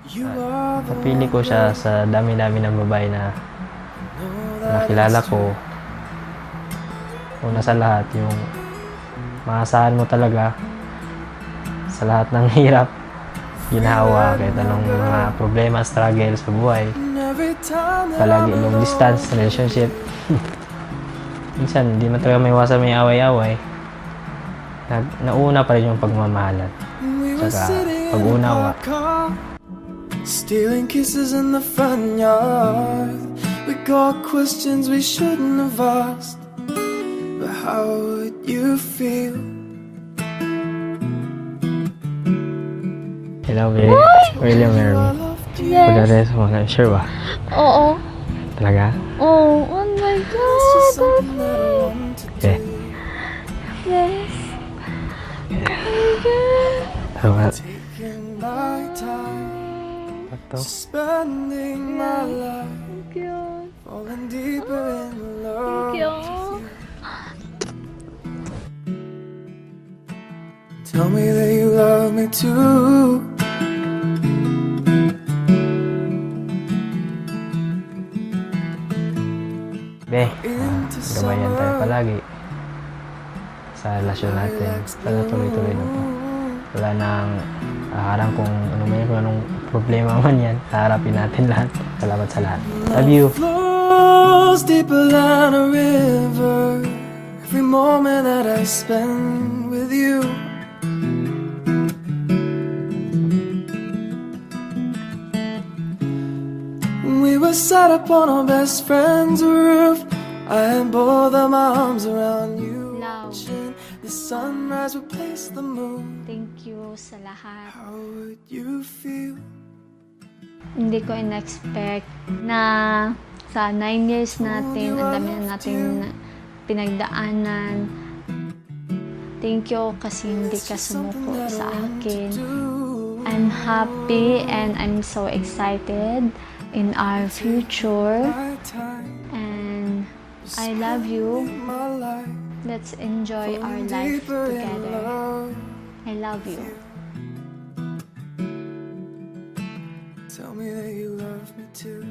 Napili ko siya sa dami-dami ng babae na nakilala ko. Una sa lahat, yung maasahan mo talaga sa lahat ng hirap, ginawa, kahit anong mga problema, struggle sa buhay. Palagi long distance relationship. Minsan, hindi man talaga may iwasan may away-away. Nauna pa rin yung pagmamahalan. Saka pag-unawa. Stealing kisses in the front yard. We got questions we shouldn't have asked. But how would you feel? Hello, babe. William Mary. Yes. Pag-ares mo na, sure ba? Oo. Talaga? Oh, oh my God. Okay. Yes. Oh my God. Salamat. Taking my time, Ito. spending my life, Thank you. falling deeper in love. Thank you. Tell me that you love me too. Be, gabayan tayo palagi sa relasyon natin. Sana tuloy-tuloy na to. Wala nang harang kung ano man yan, kung anong problema man yan. Haharapin natin lahat. Salamat sa lahat. Love you. Flows deeper than a river. Every moment that I spend with you. We were sat up on our best friend's roof. I had both of my arms around you. Love. Watching the sunrise replace the moon. Thank you sa lahat. How would you feel? Hindi ko in-expect na sa 9 years natin, ang dami na natin pinagdaanan. Thank you kasi hindi ka sumuko sa akin. I'm happy and I'm so excited in our future. And I love you. Let's enjoy our life together. I love you. Tell me that you love me too.